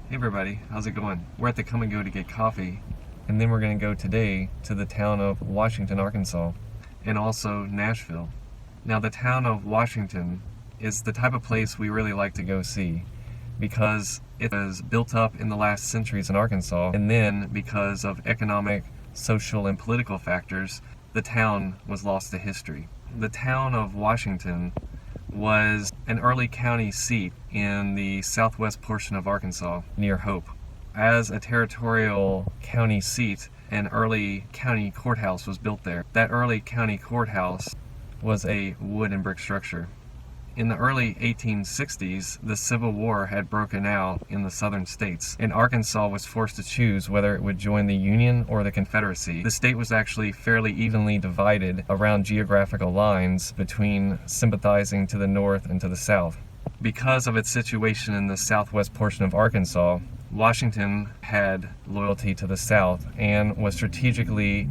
Hey everybody, how's it going? We're at the Kum&Go to get coffee, and then we're going to go today to the town of Washington, Arkansas, and also Nashville. Now the town of Washington is the type of place we really like to go see because it was built up in the last centuries in Arkansas, and then because of economic, social, and political factors, the town was lost to history. The town of Washington was an early county seat in the southwest portion of Arkansas near Hope. As a territorial county seat, an early county courthouse was built there. That early county courthouse was a wood and brick structure. In the early 1860s, the Civil War had broken out in the southern states, and Arkansas was forced to choose whether it would join the Union or the Confederacy. The state was actually fairly evenly divided around geographical lines between sympathizing to the north and to the south. Because of its situation in the southwest portion of Arkansas, Washington had loyalty to the south and was strategically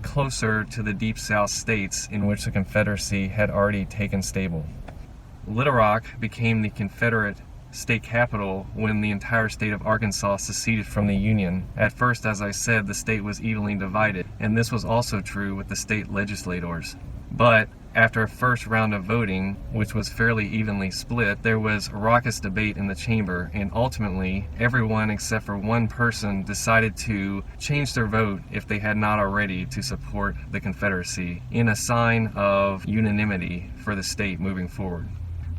closer to the deep south states in which the Confederacy had already taken stable. Little Rock became the Confederate state capital when the entire state of Arkansas seceded from the Union. At first, as I said, the state was evenly divided, and this was also true with the state legislators. But after a first round of voting, which was fairly evenly split, there was raucous debate in the chamber, and ultimately, everyone except for one person decided to change their vote, if they had not already, to support the Confederacy in a sign of unanimity for the state moving forward.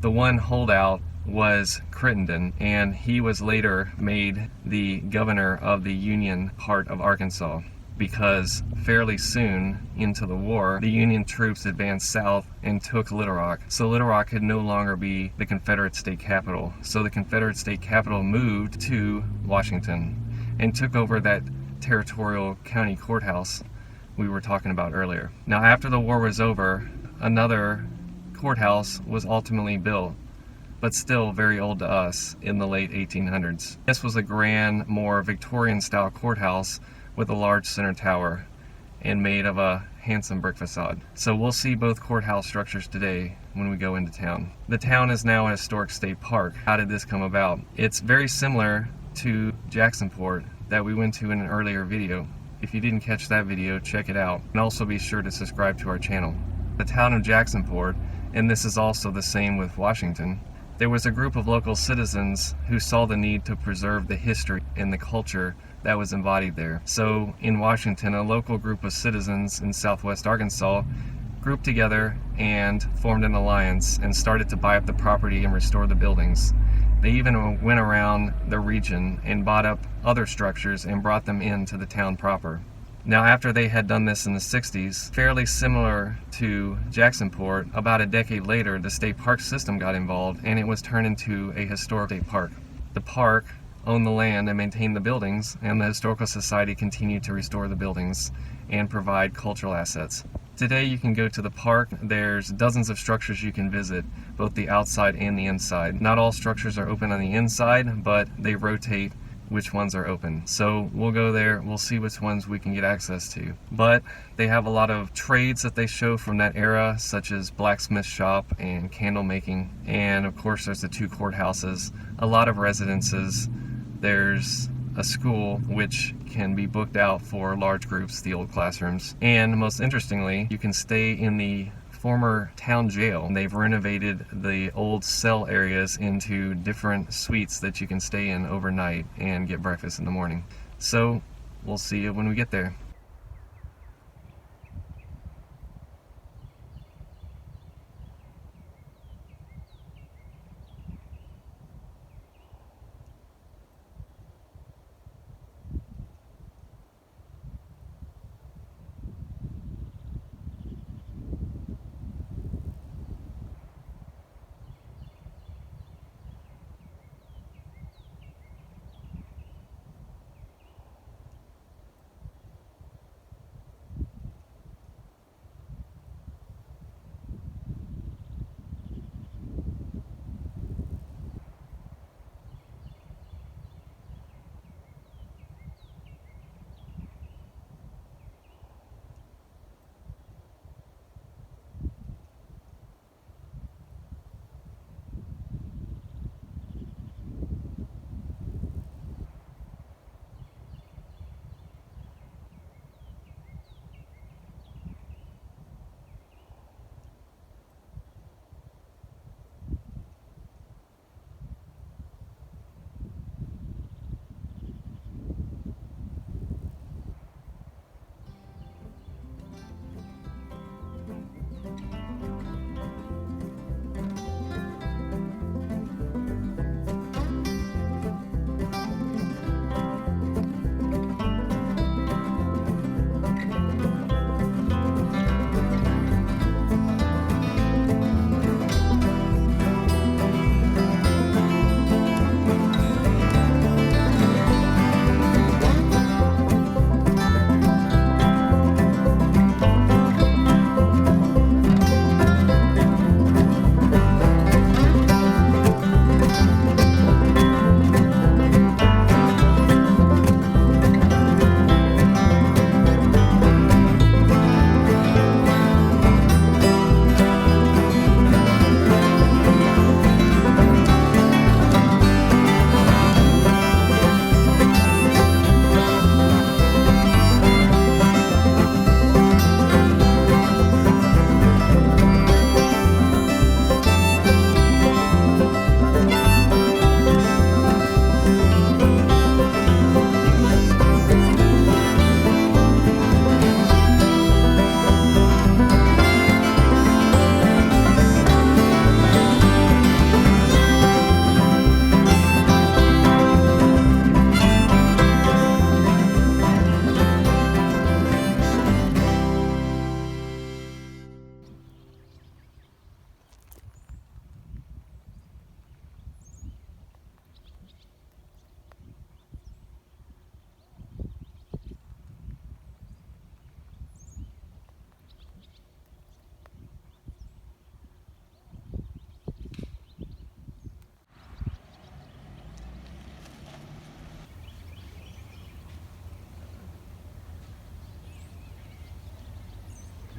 The one holdout was Crittenden, and he was later made the governor of the Union part of Arkansas because fairly soon into the war, the Union troops advanced south and took Little Rock. So Little Rock could no longer be the Confederate state capital. So the Confederate state capital moved to Washington and took over that territorial county courthouse we were talking about earlier. Now after the war was over, another courthouse was ultimately built, but still very old to us, in the late 1800s. This was a grand, more Victorian-style courthouse with a large center tower and made of a handsome brick facade. So we'll see both courthouse structures today when we go into town. The town is now a historic state park. How did this come about? It's very similar to Jacksonport that we went to in an earlier video. If you didn't catch that video, check it out. And also be sure to subscribe to our channel. The town of Jacksonport, and this is also the same with Washington, there was a group of local citizens who saw the need to preserve the history and the culture that was embodied there. So in Washington, a local group of citizens in southwest Arkansas grouped together and formed an alliance and started to buy up the property and restore the buildings. They even went around the region and bought up other structures and brought them into the town proper. Now after they had done this in the 60s, fairly similar to Jacksonport, about a decade later the state park system got involved and it was turned into a historic state park. The park owned the land and maintained the buildings, and the Historical Society continued to restore the buildings and provide cultural assets. Today you can go to the park. There's dozens of structures you can visit, both the outside and the inside. Not all structures are open on the inside, but they rotate which ones are open. So we'll go there, we'll see which ones we can get access to. But they have a lot of trades that they show from that era, such as blacksmith shop and candle making. And of course there's the two courthouses, a lot of residences. There's a school which can be booked out for large groups, the old classrooms. And most interestingly, you can stay in the former town jail. They've renovated the old cell areas into different suites that you can stay in overnight and get breakfast in the morning. So we'll see you when we get there.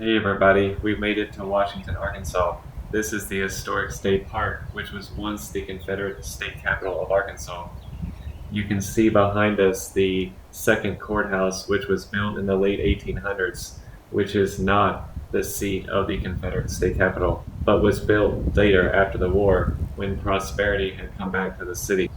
Hey everybody, we've made it to Washington, Arkansas. This is the historic state park, which was once the Confederate state capital of Arkansas. You can see behind us the second courthouse, which was built in the late 1800s, which is not the seat of the Confederate state capital, but was built later after the war when prosperity had come back to the city.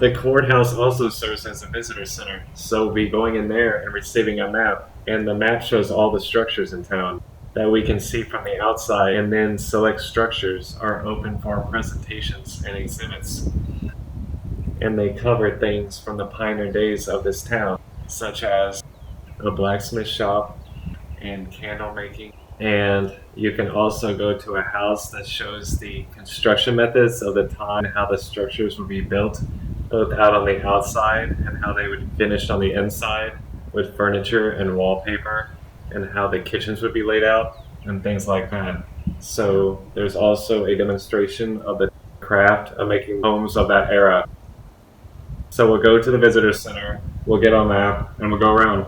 The courthouse also serves as a visitor center, so we'll be going in there and receiving a map, and the map shows all the structures in town that we can see from the outside, and then select structures are open for presentations and exhibits. And they cover things from the pioneer days of this town, such as a blacksmith shop and candle making. And you can also go to a house that shows the construction methods of the time and how the structures would be built, both out on the outside and how they would finish on the inside with furniture and wallpaper, and how the kitchens would be laid out and things like that. So there's also a demonstration of the craft of making homes of that era. So we'll go to the visitor center, we'll get on map, and we'll go around.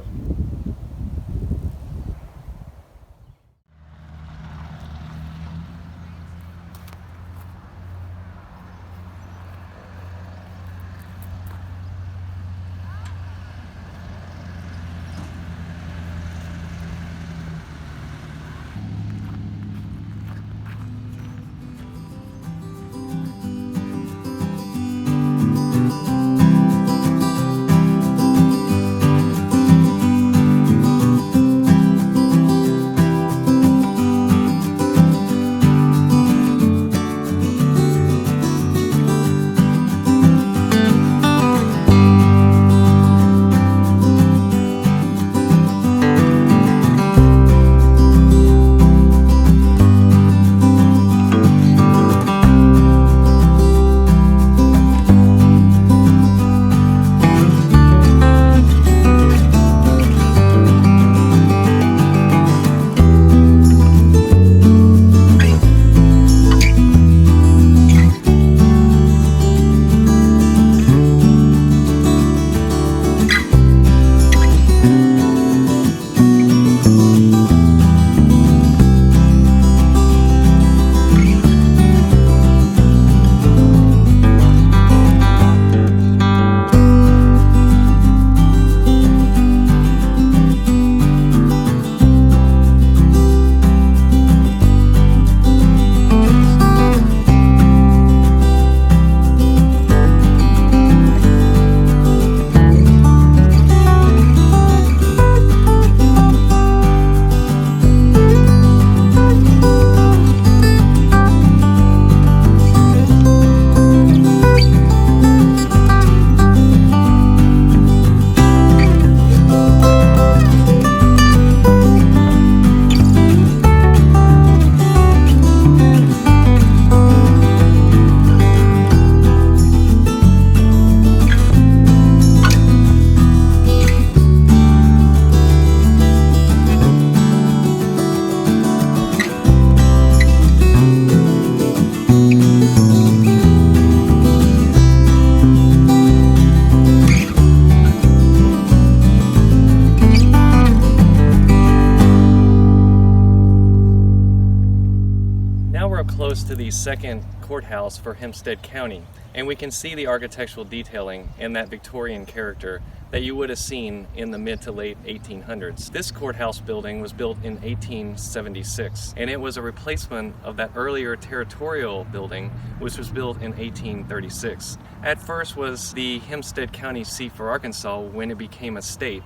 Close to the second courthouse for Hempstead County, and we can see the architectural detailing and that Victorian character that you would have seen in the mid to late 1800s. This courthouse building was built in 1876, and it was a replacement of that earlier territorial building which was built in 1836. At first was the Hempstead County seat for Arkansas when it became a state,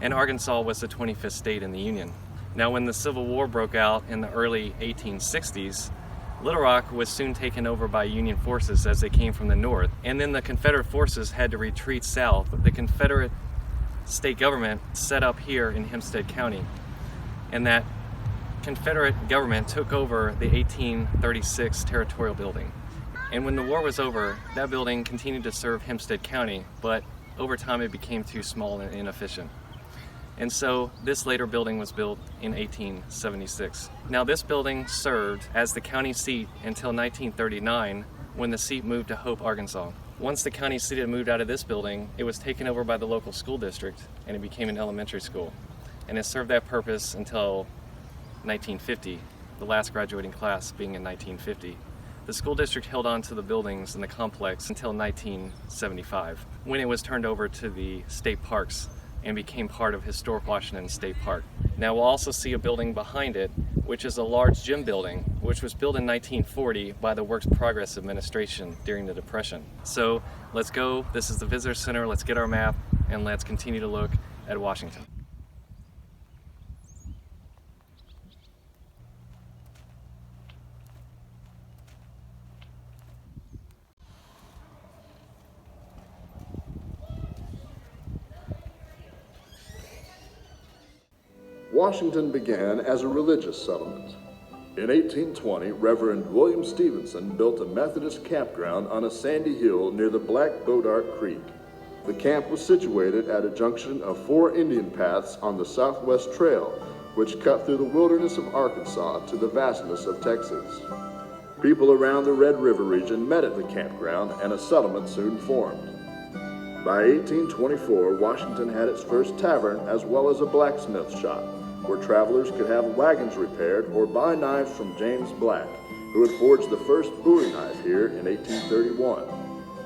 and Arkansas was the 25th state in the Union. Now when the Civil War broke out in the early 1860s, Little Rock was soon taken over by Union forces as they came from the north, and then the Confederate forces had to retreat south. The Confederate state government set up here in Hempstead County, and that Confederate government took over the 1836 territorial building. And when the war was over, that building continued to serve Hempstead County, but over time it became too small and inefficient. And so this later building was built in 1876. Now this building served as the county seat until 1939, when the seat moved to Hope, Arkansas. Once the county seat had moved out of this building, it was taken over by the local school district and it became an elementary school. And it served that purpose until 1950, the last graduating class being in 1950. The school district held on to the buildings in the complex until 1975, when it was turned over to the state parks and became part of historic Washington State Park. Now we'll also see a building behind it, which is a large gym building, which was built in 1940 by the Works Progress Administration during the Depression. So let's go, this is the visitor center, let's get our map, and let's continue to look at Washington. Washington began as a religious settlement. In 1820, Reverend William Stevenson built a Methodist campground on a sandy hill near the Black Bodart Creek. The camp was situated at a junction of 4 Indian paths on the Southwest Trail, which cut through the wilderness of Arkansas to the vastness of Texas. People around the Red River region met at the campground, and a settlement soon formed. By 1824, Washington had its first tavern as well as a blacksmith shop, where travelers could have wagons repaired or buy knives from James Black, who had forged the first Bowie knife here in 1831.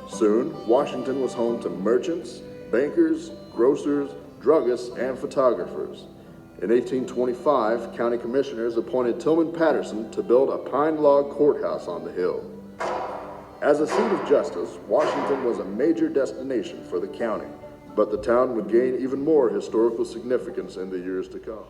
Soon, Washington was home to merchants, bankers, grocers, druggists, and photographers. In 1825, county commissioners appointed Tillman Patterson to build a pine log courthouse on the hill. As a seat of justice, Washington was a major destination for the county, but the town would gain even more historical significance in the years to come.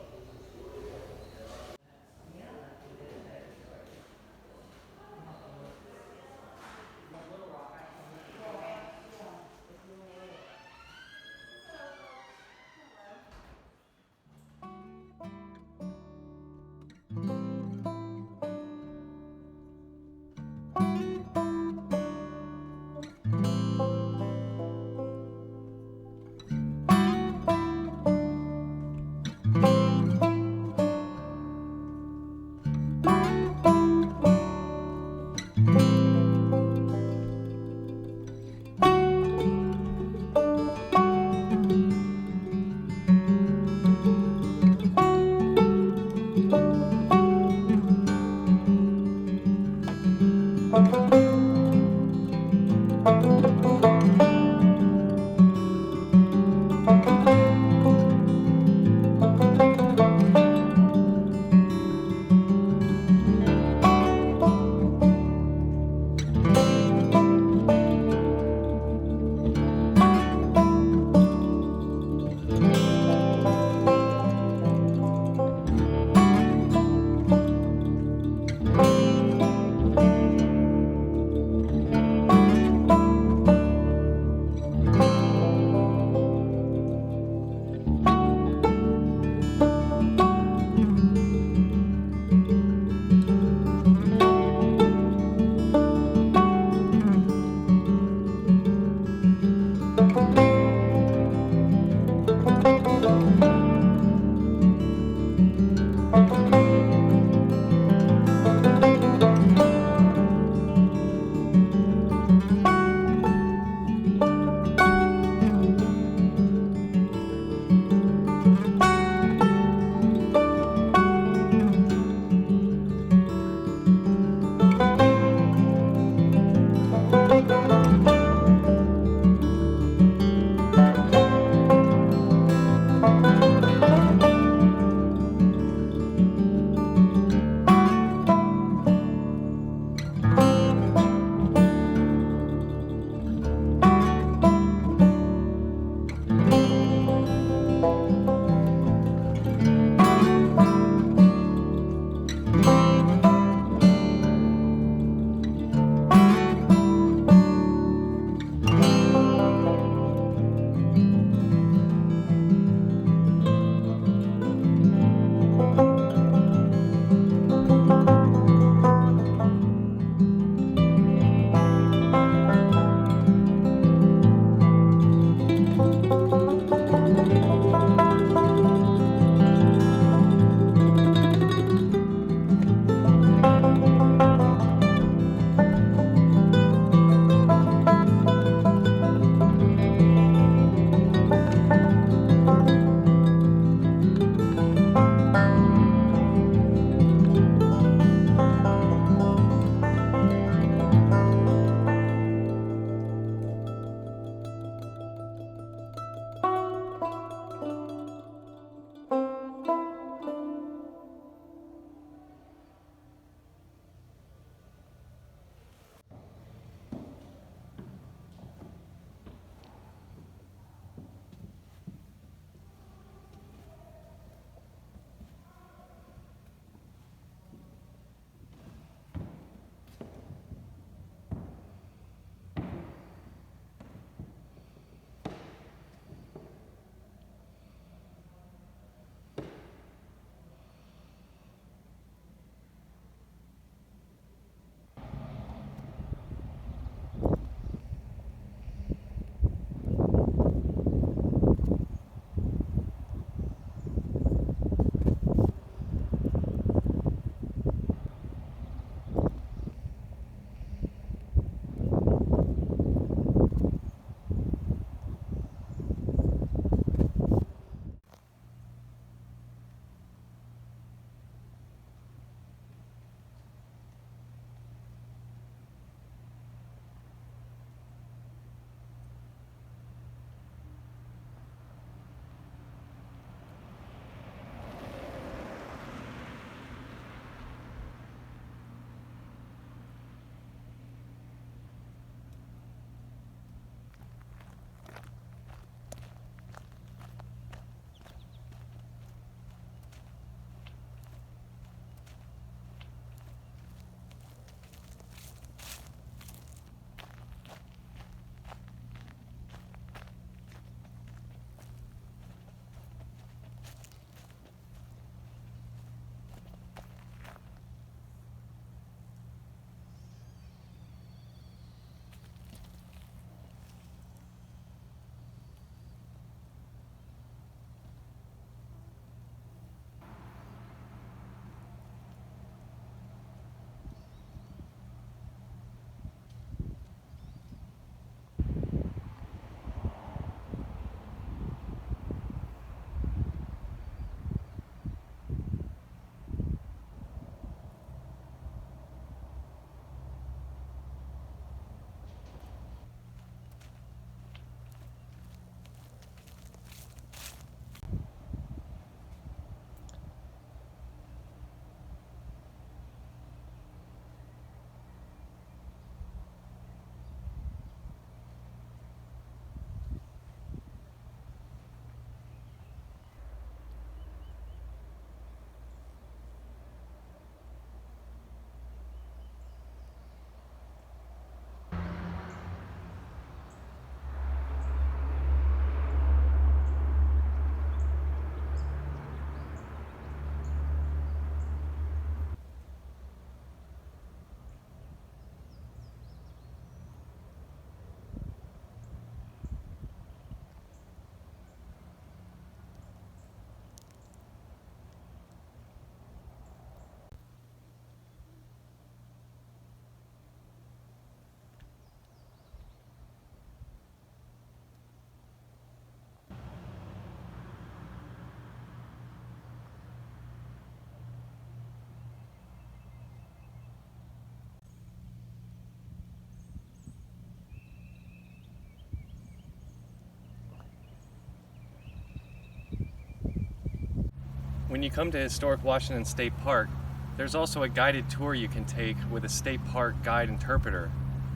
When you come to historic Washington State Park, there's also a guided tour you can take with a state park guide interpreter.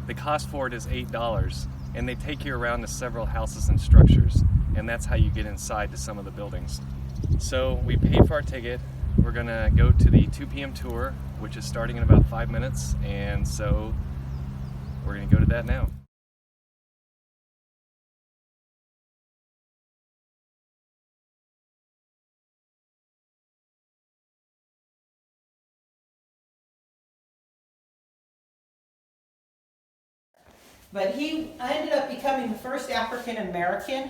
The cost for it is $8, and they take you around to several houses and structures, and that's how you get inside to some of the buildings. So we paid for our ticket. We're gonna go to the 2 p.m. tour, which is starting in about 5 minutes, and so we're gonna go to that now. But he ended up becoming the first African American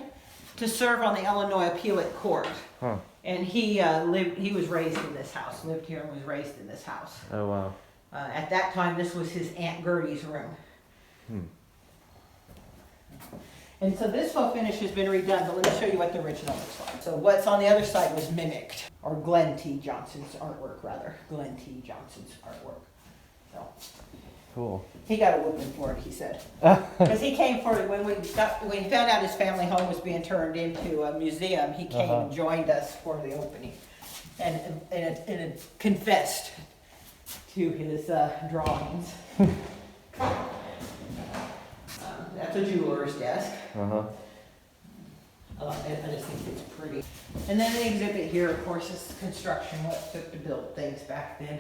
to serve on the Illinois Appellate Court. Huh. And he was raised in this house, lived here and was raised in this house. Oh, wow. At that time, this was his Aunt Gertie's room. And so this faux finish has been redone, but let me show you what the original looks like. So what's on the other side was mimicked, or Glenn T. Johnson's artwork, rather. Glenn T. Johnson's artwork. So. Cool. He got a whooping for it, he said. Because he came for it when we found out his family home was being turned into a museum. He came and joined us for the opening, and confessed to his drawings. That's a jeweler's desk. I just think it's pretty. And then the exhibit here, of course, is construction, what it took to build things back then.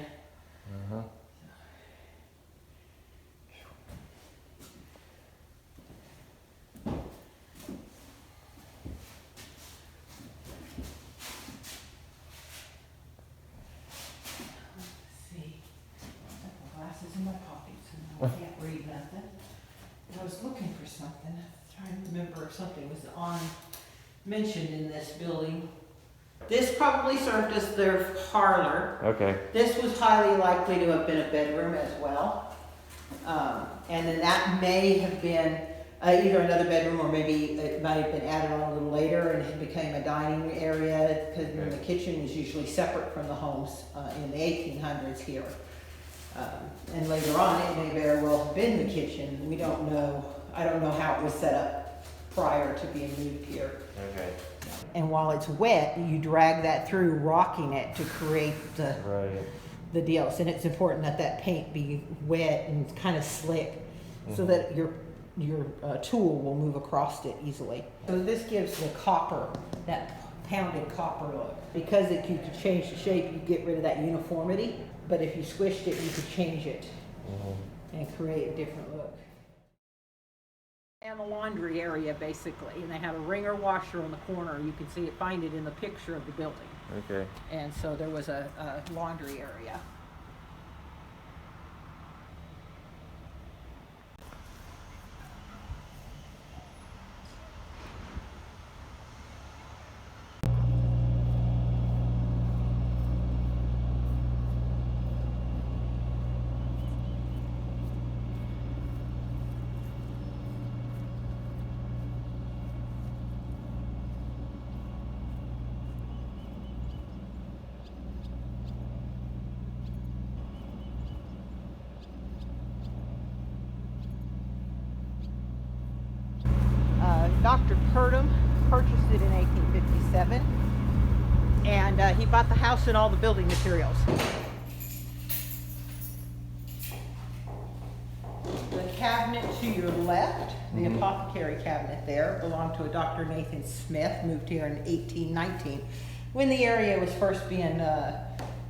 In my pockets, and I can't read nothing. I was looking for something, trying to remember if something was mentioned in this building. This probably served as their parlor. Okay. This was highly likely to have been a bedroom as well. And then that may have been either another bedroom, or maybe it might have been added on a little later and it became a dining area, because the kitchen was usually separate from the homes in the 1800s here. And later on, it may very well have been the kitchen. We don't know. I don't know how it was set up prior to being moved here. Okay. And while it's wet, you drag that through, rocking it to create the deals. And it's important that that paint be wet and kind of slick, so that your tool will move across it easily. So this gives the copper, that pounded copper look. Because you could change the shape, you get rid of that uniformity. But if you squished it, you could change it and create a different look. And the laundry area, basically. And they have a wringer washer on the corner. You can find it in the picture of the building. Okay. And so there was a laundry area. Dr. Purdom purchased it in 1857, and he bought the house and all the building materials. The cabinet to your left, the apothecary cabinet there, belonged to a Dr. Nathan Smith, moved here in 1819, when the area was first being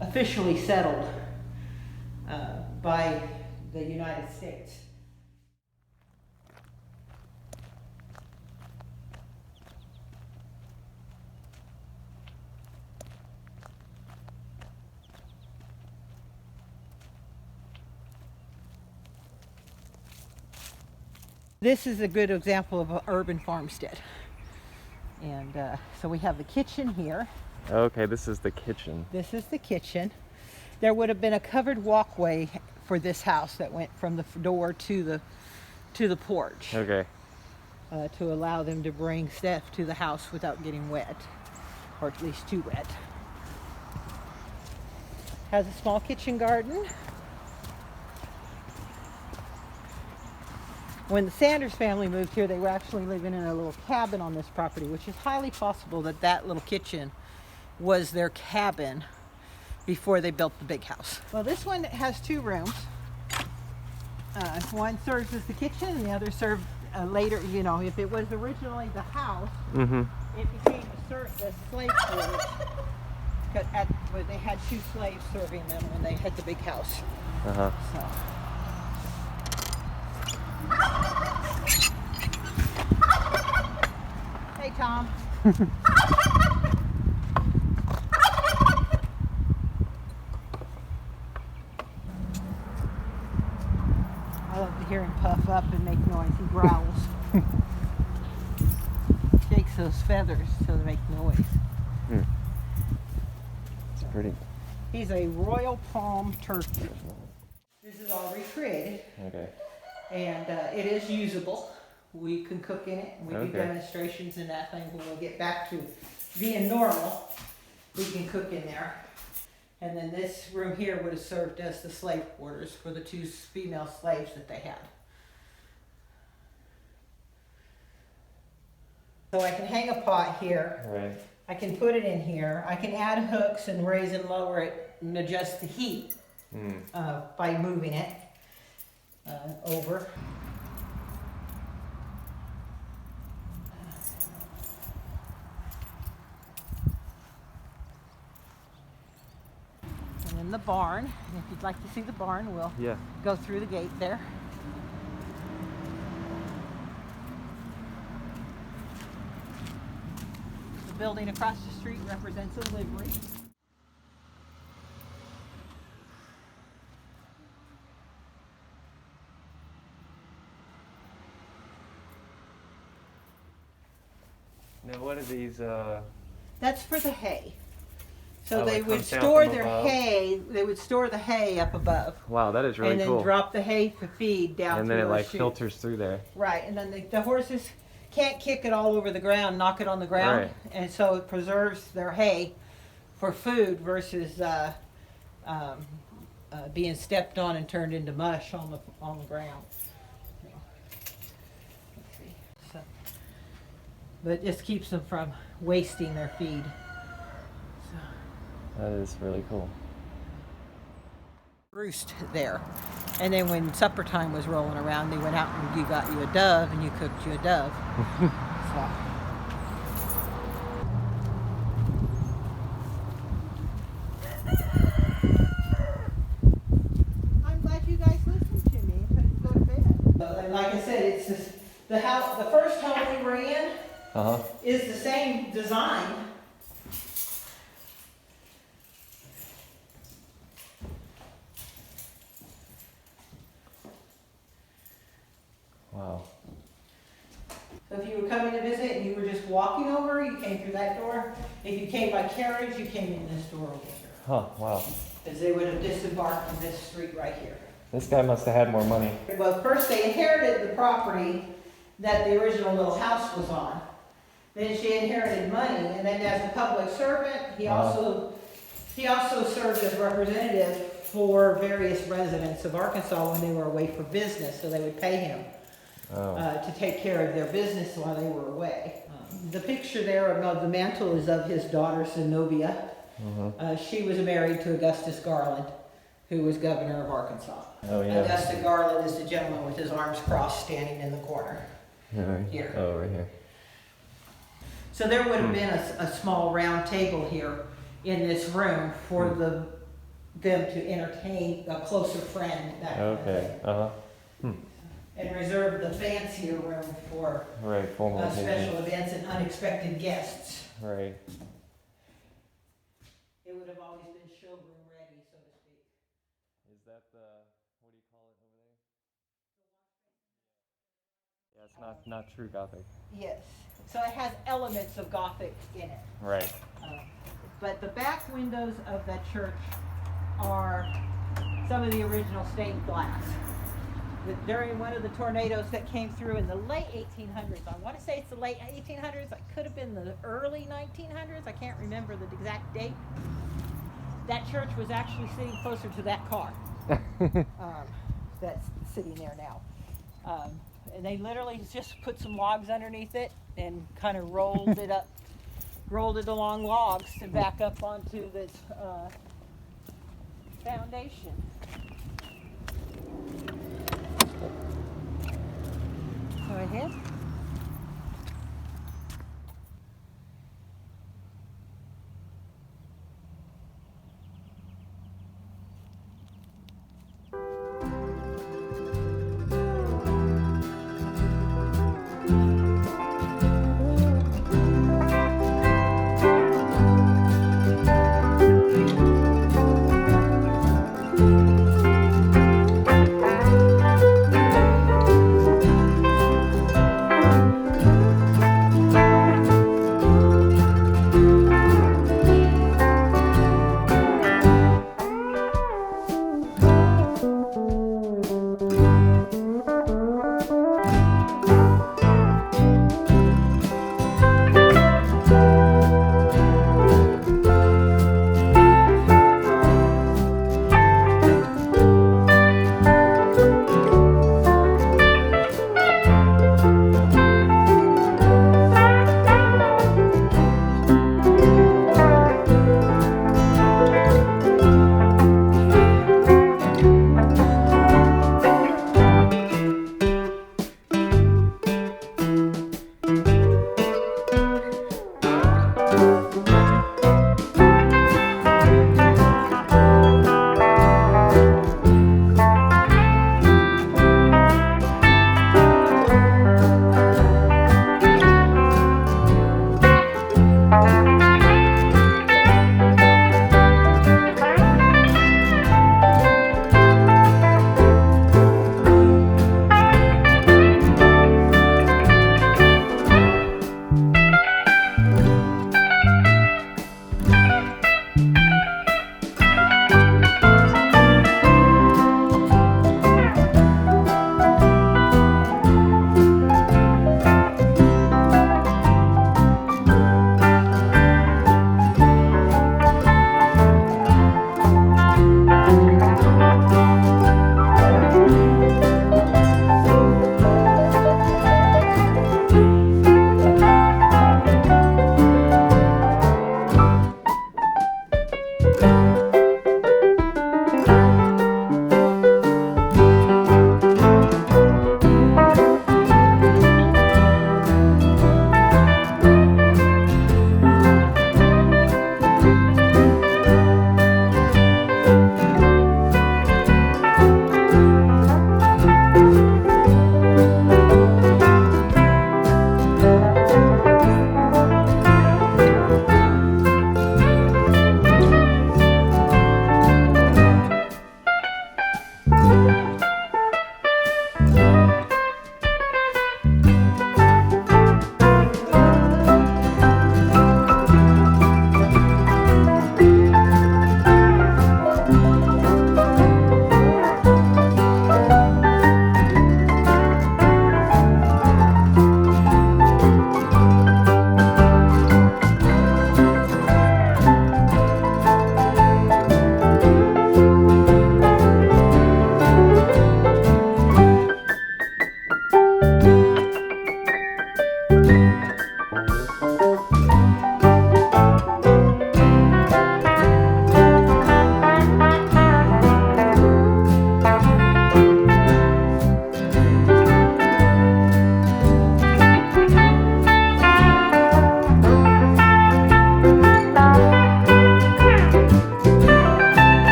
officially settled by the United States. This is a good example of an urban farmstead. And so we have the kitchen here. Okay, this is the kitchen. This is the kitchen. There would have been a covered walkway for this house that went from the door to the porch. Okay. To allow them to bring stuff to the house without getting wet, or at least too wet. Has a small kitchen garden. When the Sanders family moved here, they were actually living in a little cabin on this property, which is highly possible that that little kitchen was their cabin before they built the big house. Well, this one has 2 rooms. One serves as the kitchen, and the other served later. You know, if it was originally the house, it became the slave quarters. Where they had 2 slaves serving them when they had the big house. So. Hey, Tom. I love to hear him puff up and make noise. He growls. Shakes those feathers so they make noise. It's pretty. He's a royal palm turkey. This is all recreated. Okay. And it is usable. We can cook in it. We do demonstrations in that thing. When we get back to being normal, we can cook in there. And then this room here would have served as the slave quarters for the 2 female slaves that they had. So I can hang a pot here. Right. I can put it in here. I can add hooks and raise and lower it and adjust the heat by moving it over. And then the barn. If you'd like to see the barn, we'll go through the gate there. The building across the street represents a livery. Now, what are these? That's for the hay. So Oh, they it would comes down store from their above? hay. They would store the hay up above, Wow, that is really and then cool. drop the hay to feed down. And then through it those like chutes. filters through there. Right, and then the horses can't kick it all over the ground, knock it on the ground, Right. and so it preserves their hay for food versus being stepped on and turned into mush on the ground. Let's see. So, but it just keeps them from wasting their feed. That is really cool. Roost there, and then when supper time was rolling around, they went out and you got you a dove and you cooked you a dove. So. I'm glad you guys listened to me and couldn't go to bed. And like I said, it's this, the house. The first home we were in is the same design. Wow. So if you were coming to visit and you were just walking over, you came through that door. If you came by carriage, you came in this door over here. Huh, wow. Because they would have disembarked in this street right here. This guy must have had more money. Well, first they inherited the property that the original little house was on. Then she inherited money, and then as a public servant, he also served as representative for various residents of Arkansas when they were away for business, so they would pay him to take care of their business while they were away. The picture there of the mantle is of his daughter Zenobia. She was married to Augustus Garland, who was governor of Arkansas. Oh, yeah. Augustus Garland is the gentleman with his arms crossed standing in the corner. Here. Oh, right here. So there would have been a small round table here in this room for them to entertain a closer friend. That kind of thing. And reserve the fancier room for formal special events and unexpected guests. Right. It would have always been showroom ready, so to speak. Is that the, what do you call it over there? Yeah, it's not true Gothic. Yes. So it has elements of Gothic in it. Right. But the back windows of that church are some of the original stained glass. During one of the tornadoes that came through in the late 1800s, I want to say it's the late 1800s, it could have been the early 1900s, I can't remember the exact date. That church was actually sitting closer to that car that's sitting there now. And they literally just put some logs underneath it and kind of rolled it up rolled it along logs to back up onto this foundation. Go ahead.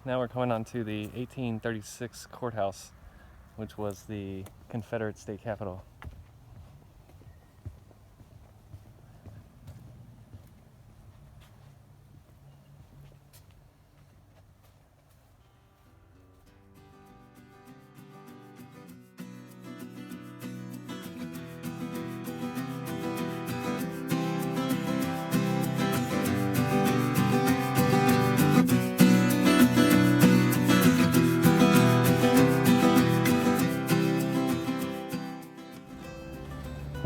Now we're coming on to the 1836 courthouse, which was the Confederate state capitol.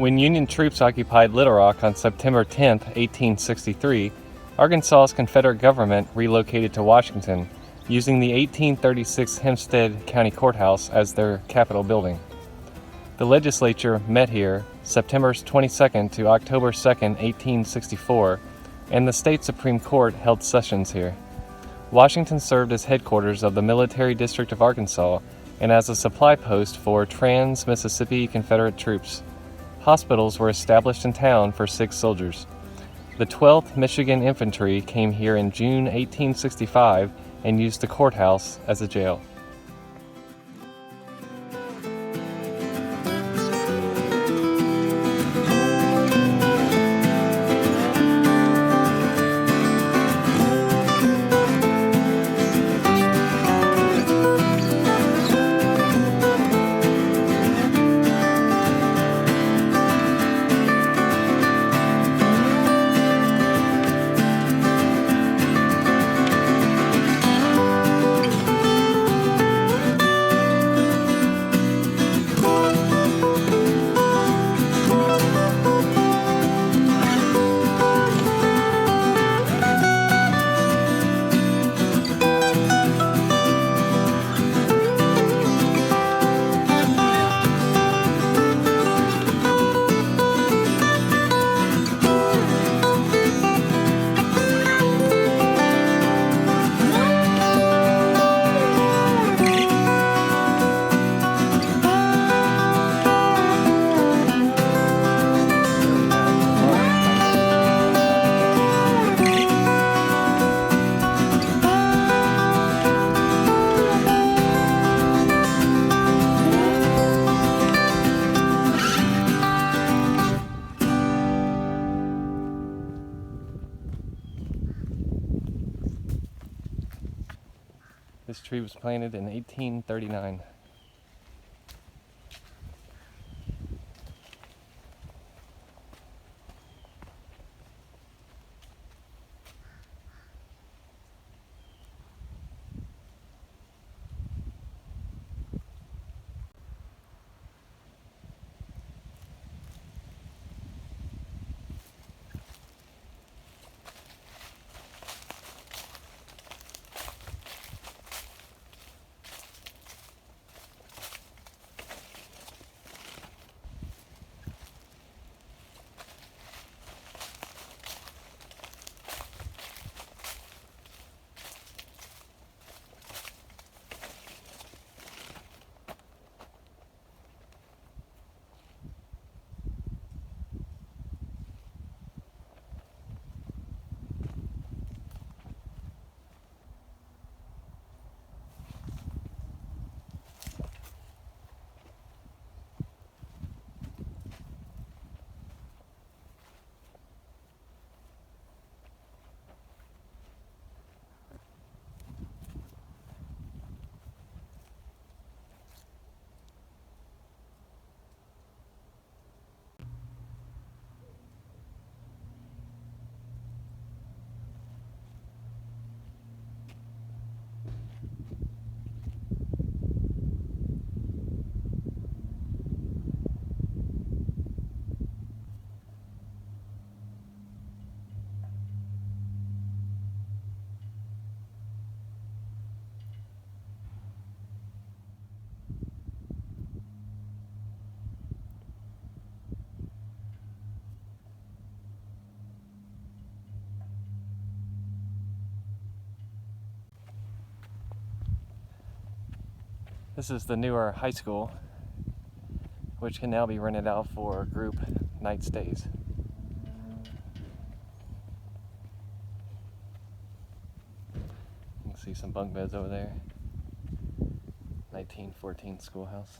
When Union troops occupied Little Rock on September 10, 1863, Arkansas's Confederate government relocated to Washington, using the 1836 Hempstead County Courthouse as their capitol building. The legislature met here September 22nd to October 2nd, 1864, and the state Supreme Court held sessions here. Washington served as headquarters of the Military District of Arkansas and as a supply post for trans-Mississippi Confederate troops. Hospitals were established in town for sick soldiers. The 12th Michigan Infantry came here in June 1865 and used the courthouse as a jail. This tree was planted in 1839. This is the newer high school, which can now be rented out for group night stays. You can See some bunk beds over there. 1914 schoolhouse.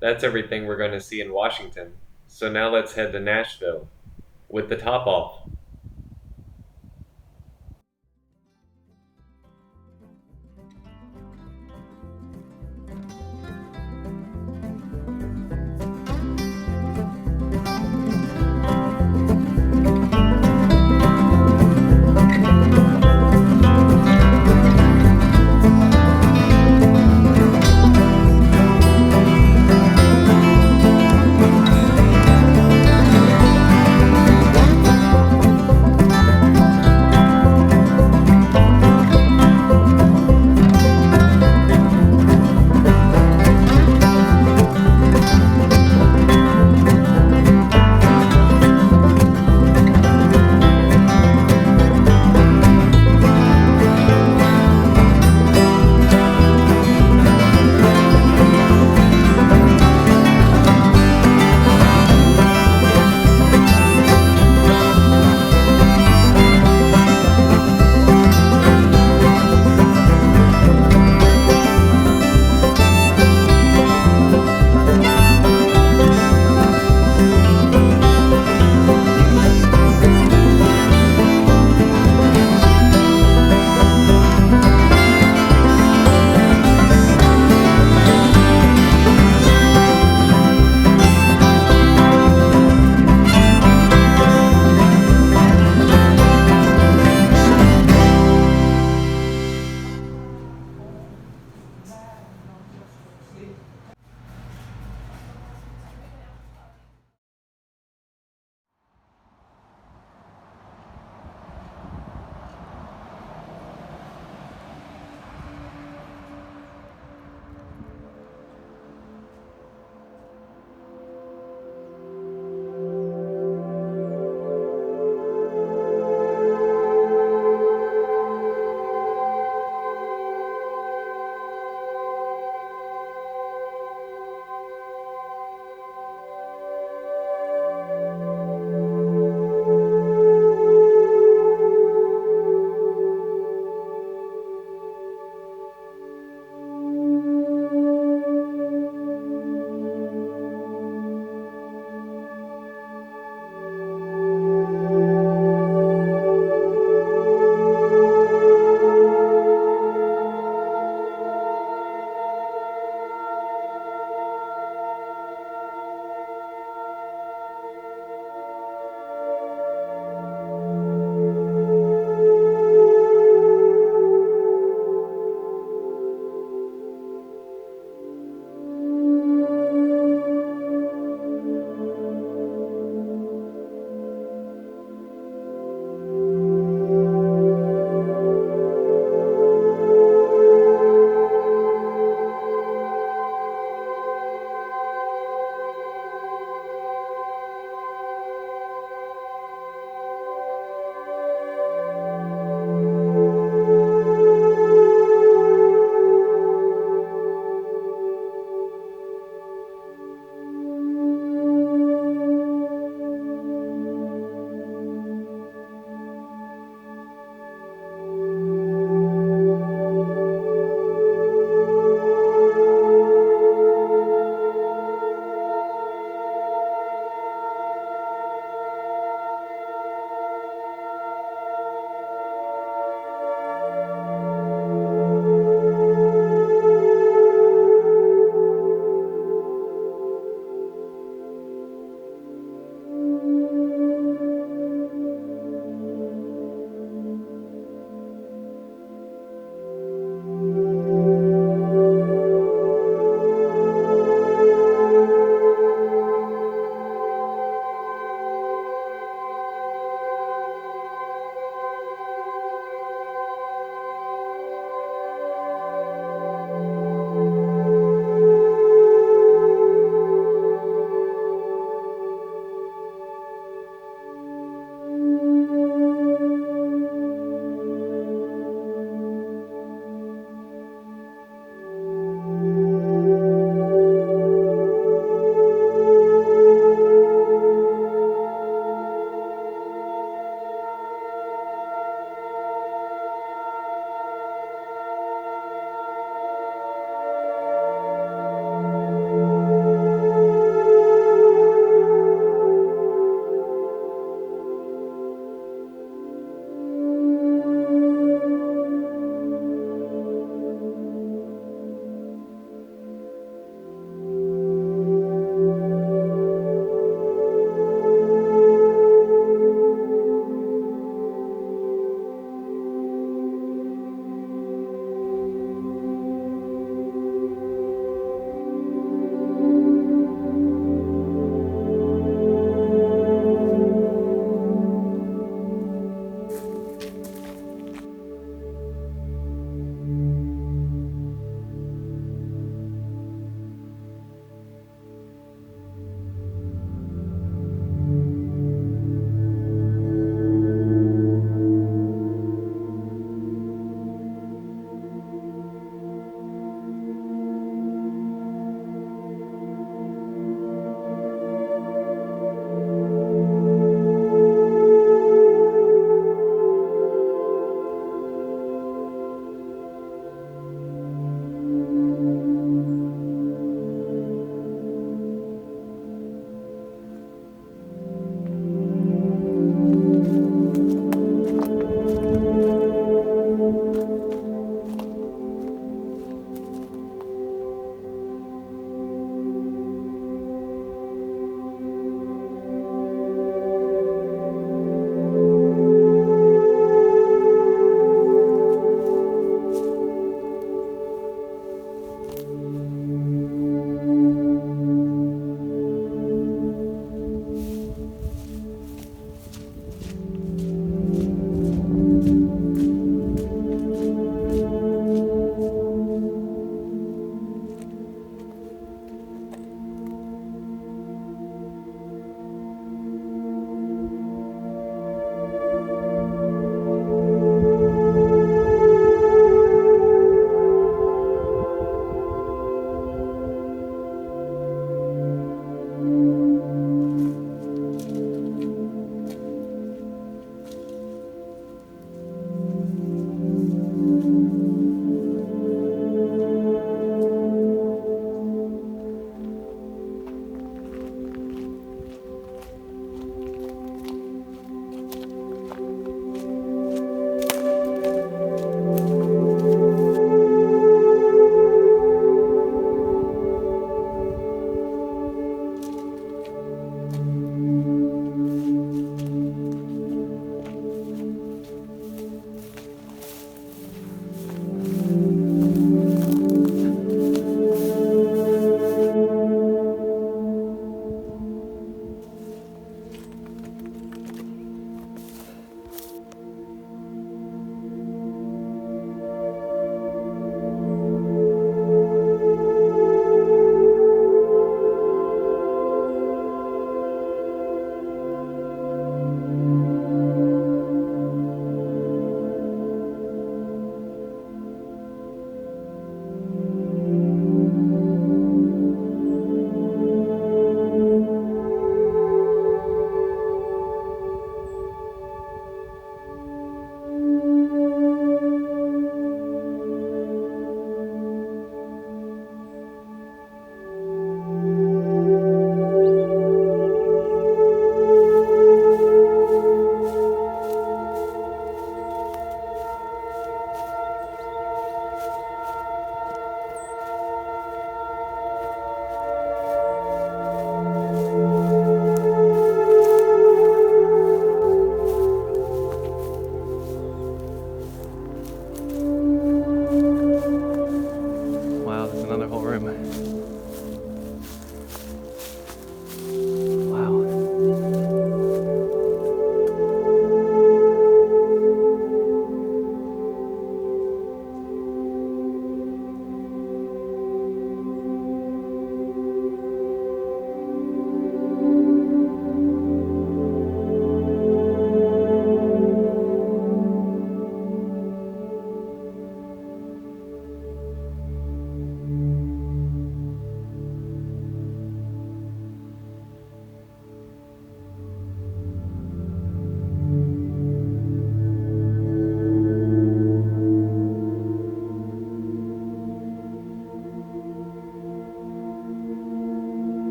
That's everything we're going to see in Washington. So now let's head to Nashville with the top off.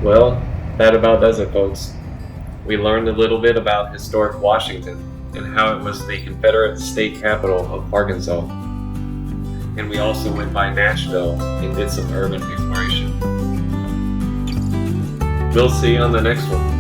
Well, that about does it, folks. We learned a little bit about historic Washington and how it was the Confederate state capital of Arkansas. And we also went by Nashville and did some urban exploration. We'll see you on the next one.